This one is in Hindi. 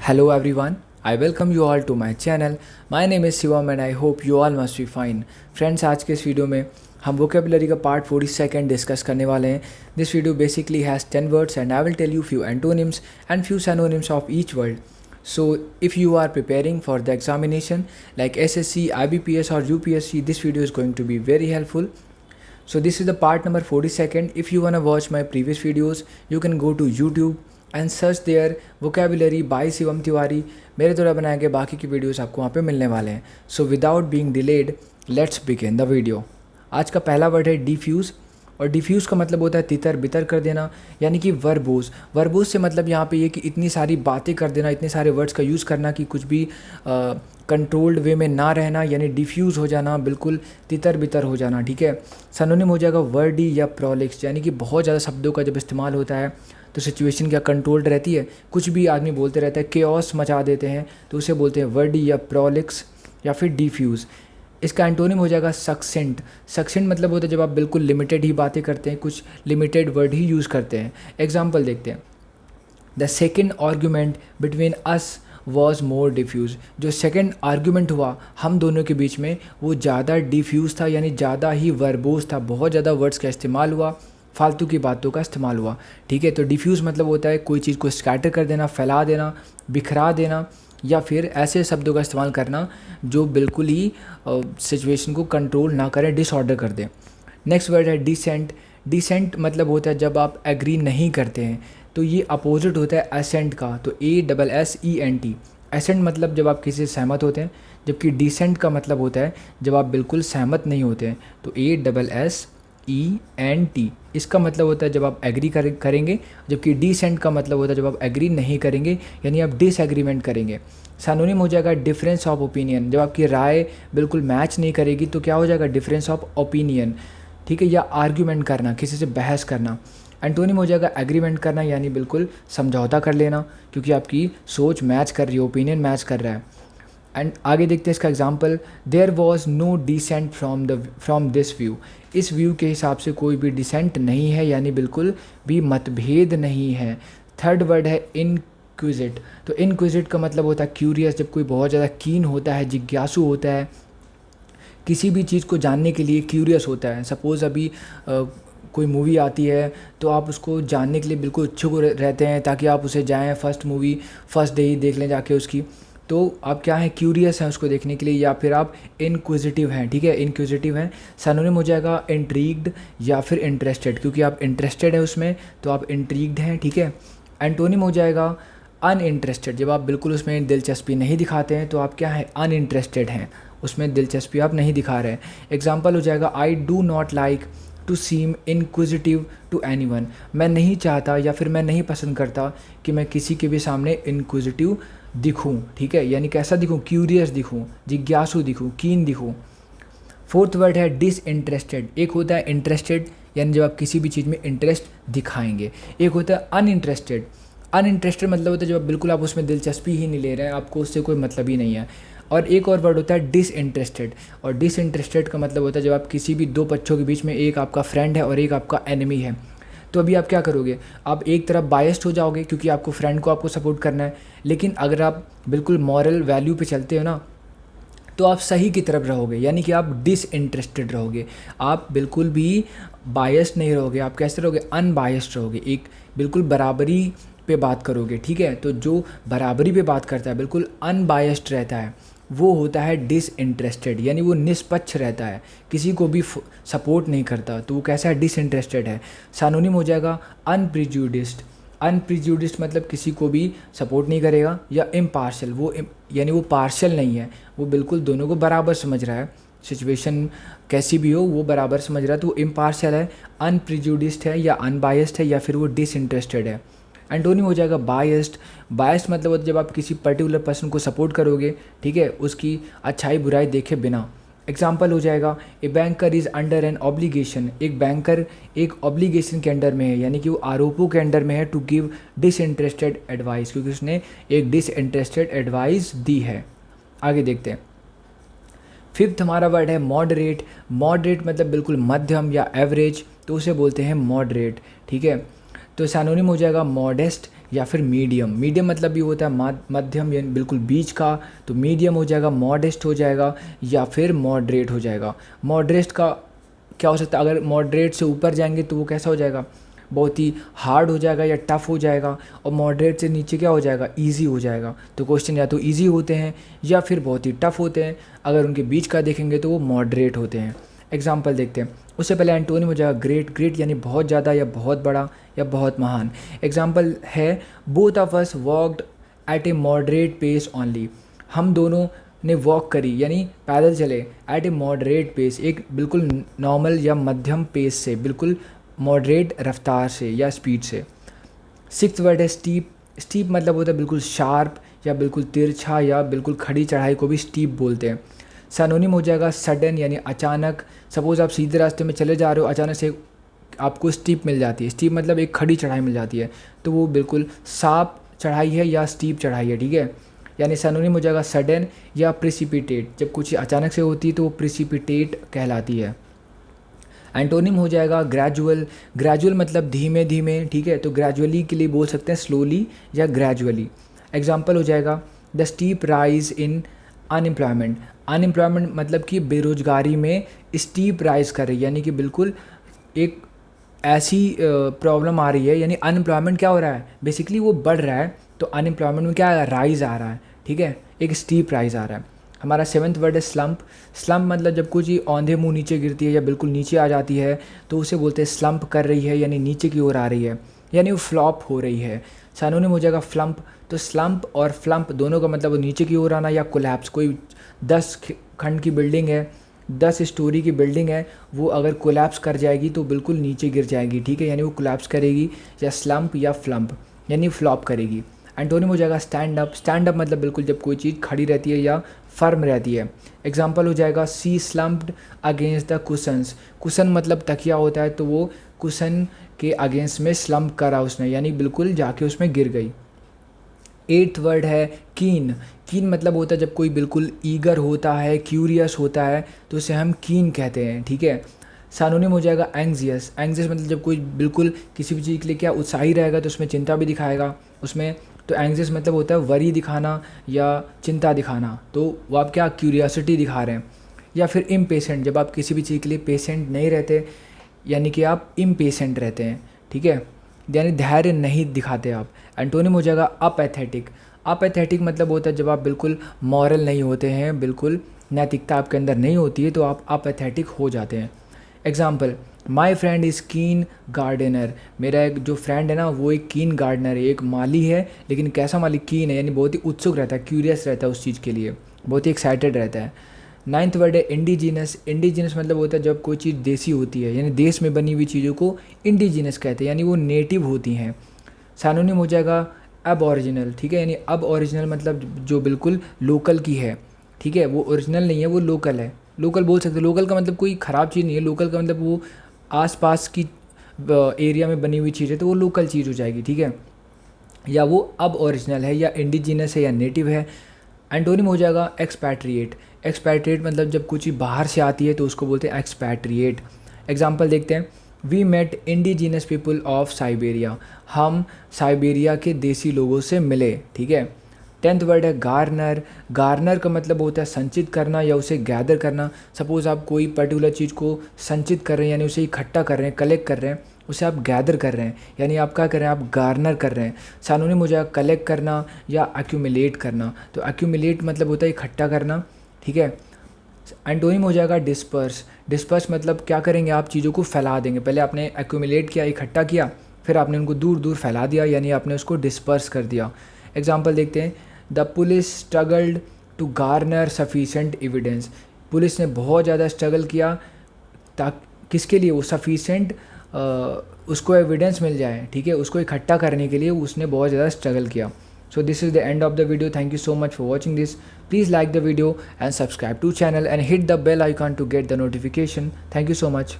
Hello everyone, I welcome you all to my channel. My name is Shivam and I hope you all must be fine. Friends, आज के इस वीडियो में हम वोकेबलरी का पार्ट 42 डिस्कस करने वाले हैं. This video basically has 10 words and I will tell you few antonyms and few synonyms of each word. So if you are preparing for the examination like SSC, IBPS or UPSC, this video is going to be very helpful. So this is the part number 42. If you wanna watch my previous videos, you can go to YouTube and search there vocabulary by Shivam Tiwari. मेरे द्वारा बनाए गए बाकी की वीडियोस आपको वहाँ पे मिलने वाले हैं. So without being delayed let's begin the video. आज का पहला वर्ड है डिफ्यूज़. और डिफ्यूज़ का मतलब होता है तितर बितर कर देना, यानी कि वर्बोज. वर्बोज से मतलब यहाँ पे ये कि इतनी सारी बातें कर देना, इतने सारे वर्ड्स का यूज़ करना कि कुछ भी कंट्रोल्ड वे में ना रहना, यानी डिफ्यूज़ हो जाना, बिल्कुल तितर बितर हो जाना. ठीक है. सिनोनिम हो जाएगा वर्डी या प्रोलिक्स, यानी कि बहुत ज़्यादा शब्दों का जब इस्तेमाल होता है तो सिचुएशन क्या कंट्रोल्ड रहती है, कुछ भी आदमी बोलते रहता है, केओस मचा देते हैं, तो उसे बोलते हैं वर्डी या प्रोलिक्स या फिर डिफ्यूज़. इसका एंटोनिम हो जाएगा सक्सेंट. सक्सेंट मतलब होता है जब आप बिल्कुल लिमिटेड ही बातें करते हैं, कुछ लिमिटेड वर्ड ही यूज़ करते हैं. एग्जाम्पल देखते हैं. The second argument between us was more diffuse. जो सेकेंड आर्ग्यूमेंट हुआ हम दोनों के बीच में वो ज़्यादा डिफ्यूज़ था, यानी ज़्यादा ही वर्बोज था, बहुत ज़्यादा वर्ड्स का इस्तेमाल हुआ, फालतू की बातों का इस्तेमाल हुआ. ठीक है. तो डिफ्यूज़ मतलब होता है कोई चीज़ को स्कैटर कर देना, फैला देना, बिखरा देना, या फिर ऐसे शब्दों का इस्तेमाल करना जो बिल्कुल ही सिचुएशन को कंट्रोल ना करें, डिसऑर्डर कर दें. नेक्स्ट वर्ड है डिसेंट. डिसेंट मतलब होता है जब आप एग्री नहीं करते हैं, तो ये अपोजिट होता है एसेंट का. तो ASSENT. एसेंट मतलब जब आप किसी से सहमत होते हैं, जबकि डिसेंट का मतलब होता है जब आप बिल्कुल सहमत नहीं होते हैं. तो ASSENT. इसका मतलब होता है जब आप एग्री करेंगे, जबकि डिसेंट का मतलब होता है जब आप एग्री नहीं करेंगे, यानी आप डिसएग्रीमेंट करेंगे. सिनोनिम हो जाएगा डिफरेंस ऑफ ओपिनियन. जब आपकी राय बिल्कुल मैच नहीं करेगी तो क्या हो जाएगा, डिफरेंस ऑफ ओपिनियन. ठीक है. या आर्ग्यूमेंट करना, किसी से बहस करना. एंटोनिम हो जाएगा एग्रीमेंट करना, यानी बिल्कुल समझौता कर लेना, क्योंकि आपकी सोच मैच कर रही है, ओपिनियन मैच कर रहा है. एंड आगे देखते हैं इसका example. There was no dissent from this view. इस व्यू के हिसाब से कोई भी डिसेंट नहीं है, यानी बिल्कुल भी मतभेद नहीं है. थर्ड वर्ड है इनक्विजिट. तो इनक्विजिट का मतलब होता है क्यूरियस. जब कोई बहुत ज़्यादा कीन होता है, जिज्ञासु होता है, किसी भी चीज़ को जानने के लिए क्यूरियस होता है. सपोज़ अभी कोई मूवी आती है तो आप उसको जानने के लिए बिल्कुल इच्छुक रहते हैं, ताकि आप उसे जाएं, फर्स्ट मूवी फर्स्ट डे ही देख लें जाके उसकी. तो आप क्या हैं, क्यूरियस हैं उसको देखने के लिए, या फिर आप इनक्विजिटिव हैं. ठीक है. इनक्विजिटिव हैं. सिनोनिम हो जाएगा इंट्रीग्ड या फिर इंटरेस्टेड, क्योंकि आप इंटरेस्टेड हैं उसमें तो आप इंट्रीग्ड हैं. ठीक है. एंटोनिम हो जाएगा अनइंटरेस्टेड. जब आप बिल्कुल उसमें दिलचस्पी नहीं दिखाते हैं तो आप क्या हैं, अनइंटरेस्टेड हैं, उसमें दिलचस्पी आप नहीं दिखा रहे हैं. एग्जाम्पल हो जाएगा I do not like to seem inquisitive to anyone. मैं नहीं चाहता या फिर मैं नहीं पसंद करता कि मैं किसी के भी सामने इनक्विजिटिव दिखूं. ठीक है. यानी कैसा दिखूं, क्यूरियस दिखूं, जिज्ञासु दिखूं, कीन दिखूं. फोर्थ वर्ड है डिसइंटरेस्टेड. एक होता है इंटरेस्टेड, यानी जब आप किसी भी चीज़ में इंटरेस्ट दिखाएंगे. एक होता है अनइंटरेस्टेड. अनइंटरेस्टेड मतलब होता है जब बिल्कुल आप उसमें दिलचस्पी ही नहीं ले रहे हैं, आपको उससे कोई मतलब ही नहीं है. और एक और वर्ड होता है डिसइंटरेस्टेड. और डिसइंटरेस्टेड का मतलब होता है जब आप किसी भी दो पक्षों के बीच में, एक आपका फ्रेंड है और एक आपका एनिमी है, तो अभी आप क्या करोगे, आप एक तरफ बायस्ड हो जाओगे क्योंकि आपको फ्रेंड को आपको सपोर्ट करना है. लेकिन अगर आप बिल्कुल मॉरल वैल्यू पे चलते हो ना, तो आप सही की तरफ रहोगे, यानी कि आप डिसइंटरेस्टेड रहोगे. आप बिल्कुल भी बायस्ड नहीं रहोगे. आप कैसे रहोगे, अनबायस्ड रहोगे, एक बिल्कुल बराबरी पे बात करोगे. ठीक है. तो जो बराबरी पे बात करता है, बिल्कुल अनबायस्ड रहता है, वो होता है डिसइंटरेस्टेड, यानी वो निष्पक्ष रहता है, किसी को भी सपोर्ट नहीं करता, तो वो कैसा है, डिसइंटरेस्टेड है. सिनोनिम हो जाएगा अनप्रिजुडिस्ड. अनप्रिजुडिस्ड मतलब किसी को भी सपोर्ट नहीं करेगा, या इम्पार्शियल. वो यानी वो पार्शियल नहीं है, वो बिल्कुल दोनों को बराबर समझ रहा है, सिचुएशन कैसी भी हो वो बराबर समझ रहा है, तो वो इम्पार्शियल है, अनप्रिजुडिस्ड है, या अनबायस्ड है, या फिर वो डिसइंटरेस्टेड है. एंटोनिम हो जाएगा बायस्ड. बायस्ड मतलब होता है जब आप किसी पर्टिकुलर पर्सन को सपोर्ट करोगे, ठीक है, उसकी अच्छाई बुराई देखे बिना. एग्जाम्पल हो जाएगा a banker is under an obligation. एक बैंकर एक ऑब्लिगेशन के अंडर में है, यानी कि वो आरोपों के अंडर में है, टू गिव डिसइंटरेस्टेड एडवाइस, क्योंकि उसने एक डिसइंटरेस्टेड एडवाइस दी है. आगे देखते हैं. फिफ्थ हमारा वर्ड है मॉडरेट. मॉडरेट मतलब बिल्कुल मध्यम या एवरेज, तो उसे बोलते हैं मॉडरेट. ठीक है. तो सिनोनिम हो जाएगा मॉडेस्ट, या फिर मीडियम। मीडियम मतलब भी होता है मध्यम यानी बिल्कुल बीच का, तो मीडियम हो जाएगा, मॉडेस्ट हो जाएगा या फिर मॉडरेट हो जाएगा। मॉडरेट का क्या हो सकता है, अगर मॉडरेट से ऊपर जाएंगे तो वो कैसा हो जाएगा, बहुत ही हार्ड हो जाएगा या टफ़ हो जाएगा, और मॉडरेट से नीचे क्या हो जाएगा, इजी हो जाएगा। तो क्वेश्चन या तो इजी होते हैं या फिर बहुत ही टफ़ होते हैं। अगर उनके बीच का देखेंगे तो वो मॉडरेट होते हैं। एग्जाम्पल देखते हैं। उससे पहले एंटोनिम हो जाएगा ग्रेट। ग्रेट यानी बहुत ज़्यादा या बहुत बड़ा या बहुत महान। एग्जाम्पल है both of us walked at a moderate pace only. हम दोनों ने वॉक करी यानी पैदल चले, एट ए मॉडरेट पेस, एक बिल्कुल नॉर्मल या मध्यम पेस से, बिल्कुल मॉडरेट रफ्तार से या स्पीड से। सिक्स्थ वर्ड है स्टीप। स्टीप मतलब होता है बिल्कुल शार्प या बिल्कुल तिरछा या बिल्कुल खड़ी चढ़ाई को भी स्टीप बोलते हैं। सैनोनिम हो जाएगा सडन यानी अचानक। सपोज़ आप सीधे रास्ते में चले जा रहे हो, अचानक से आपको स्टीप मिल जाती है। स्टीप मतलब एक खड़ी चढ़ाई मिल जाती है, तो वो बिल्कुल साफ चढ़ाई है या स्टीप चढ़ाई है, ठीक है। यानी सैनोनिम हो जाएगा सडन या प्रिसिपिटेट। जब कुछ अचानक से होती है तो वो प्रिसिपिटेट कहलाती है। एंटोनिम हो जाएगा ग्रेजुअल। ग्रेजुअल मतलब धीमे धीमे, ठीक है। तो ग्रेजुअली के लिए बोल सकते हैं स्लोली या ग्रेजुअली। एग्जाम्पल हो जाएगा the steep rise in unemployment. Unemployment मतलब कि बेरोजगारी में स्टीप राइज कर रही है, यानी कि बिल्कुल एक ऐसी प्रॉब्लम आ रही है, यानी अनएम्प्लॉयमेंट क्या हो रहा है, बेसिकली वो बढ़ रहा है। तो अनएम्प्लॉयमेंट में क्या राइज आ रहा है, ठीक है, एक स्टीप राइज आ रहा है। हमारा सेवन्थ वर्ड है स्लम्प। स्लम्प मतलब जब कुछ औंधे मुंह नीचे गिरती है या बिल्कुल नीचे आ जाती है तो उसे बोलते हैं स्लम्प कर रही है, यानी नीचे की ओर आ रही है, यानी वो फ्लॉप हो रही है। सैनोनिम हो जाएगा फ्लम्प। तो स्लम्प और फ्लम्प दोनों का मतलब नीचे की ओर आना या कोलैप्स। कोई 10 खंड की बिल्डिंग है, 10 स्टोरी की बिल्डिंग है, वो अगर कोलैप्स कर जाएगी तो बिल्कुल नीचे गिर जाएगी, ठीक है, यानी वो कोलैप्स करेगी, या स्लम्प या फ्लम्प यानी फ्लॉप करेगी। एंटोनिम हो जाएगा स्टैंड अप। स्टैंड अप मतलब बिल्कुल जब कोई चीज़ खड़ी रहती है या फर्म रहती है। एग्जाम्पल हो जाएगा सी स्लम्प्ड अगेंस्ट द कुशंस। कुशन मतलब तकिया होता है, तो वो कुशन के अगेंस्ट में स्लम्प करा उसने, यानी बिल्कुल जाके उसमें गिर गई। एट्थ वर्ड है कीन। कीन मतलब होता है जब कोई बिल्कुल ईगर होता है, क्यूरियस होता है, तो उसे हम कीन कहते हैं, ठीक है। सैनोनिम हो जाएगा एंग्जियस। एंग्जियस मतलब जब कोई बिल्कुल किसी भी चीज़ के लिए क्या उत्साही रहेगा तो उसमें चिंता भी दिखाएगा उसमें। तो एंग्जियस मतलब होता है वरी दिखाना या चिंता दिखाना, तो वो आप क्या क्यूरियोसिटी दिखा रहे हैं। या फिर इम्पेशेंट, जब आप किसी भी चीज़ के लिए पेशेंट नहीं रहते, यानी कि आप इम्पेशेंट रहते हैं, ठीक है, यानी धैर्य नहीं दिखाते आप। एंटोनिम हो जाएगा अपैथेटिक। अपैथेटिक मतलब होता है जब आप बिल्कुल मॉरल नहीं होते हैं, बिल्कुल नैतिकता आपके अंदर नहीं होती है, तो आप अपैथेटिक हो जाते हैं। एग्जाम्पल माई फ्रेंड इज़ कीन गार्डनर। मेरा एक जो फ्रेंड है ना वो एक कीन गार्डनर है, एक माली है, लेकिन कैसा माली, कीन है, यानी बहुत ही उत्सुक रहता है, क्यूरियस रहता है उस चीज़ के लिए, बहुत ही एक्साइटेड रहता है। नाइन्थ वर्ड है इंडिजीनस। इंडिजीनस मतलब होता है जब कोई चीज़ देसी होती है, यानी देश में बनी हुई चीज़ों को इंडिजीनस कहते हैं, यानी वो नेटिव होती हैं। सैनोनिम हो जाएगा अब ओरिजिनल, ठीक है, यानी अब ओरिजिनल मतलब जो बिल्कुल लोकल की है, ठीक है, वो ओरिजिनल नहीं है, वो लोकल है। लोकल बोल सकते हैं। लोकल का मतलब कोई ख़राब चीज़ नहीं है, लोकल का मतलब वो आसपास की एरिया में बनी हुई चीज़ है, तो वो लोकल चीज़ हो जाएगी, ठीक है। या वो अब ओरिजिनल है या इंडिजिनस है या नेटिव है। एंटोनिम हो जाएगा एक्सपैट्रिएट। एक्सपैट्रिएट मतलब जब कुछ बाहर से आती है तो उसको बोलते हैं एक्सपैट्रिएट। एग्जाम्पल देखते हैं। We met indigenous people of Siberia. हम साइबेरिया के देसी लोगों से मिले, ठीक है। 10th वर्ड है गार्नर। गार्नर का मतलब होता है संचित करना या उसे गैदर करना। सपोज़ आप कोई पर्टिकुलर चीज़ को संचित कर रहे हैं, यानी उसे इकट्ठा कर रहे हैं, कलेक्ट कर रहे हैं, उसे आप गैदर कर रहे हैं, यानी आप क्या कर रहे हैं, आप गार्नर कर रहे हैं। सैनोनिम हो जाएगा कलेक्ट करना या एक्यूमुलेट करना। तो एक्यूमुलेट मतलब होता है इकट्ठा करना, ठीक है। एंटोनिम हो जाएगा डिस्पर्स। डिस्पर्स मतलब क्या करेंगे, आप चीज़ों को फैला देंगे। पहले आपने एक्यूमुलेट किया, इकट्ठा किया, फिर आपने उनको दूर दूर फैला दिया, यानी आपने उसको डिस्पर्स कर दिया। एग्जाम्पल देखते हैं। The police struggled to garner sufficient evidence. Police ने बहुत ज़्यादा स्ट्रगल किया किसके लिए, वो सफिशेंट उसको एविडेंस मिल जाए, ठीक है, उसको इकट्ठा करने के लिए उसने बहुत ज़्यादा स्ट्रगल किया। So this is the end of the video. Thank you so much for watching this. Please like the video and subscribe to channel and hit the bell icon to get the notification. Thank you so much.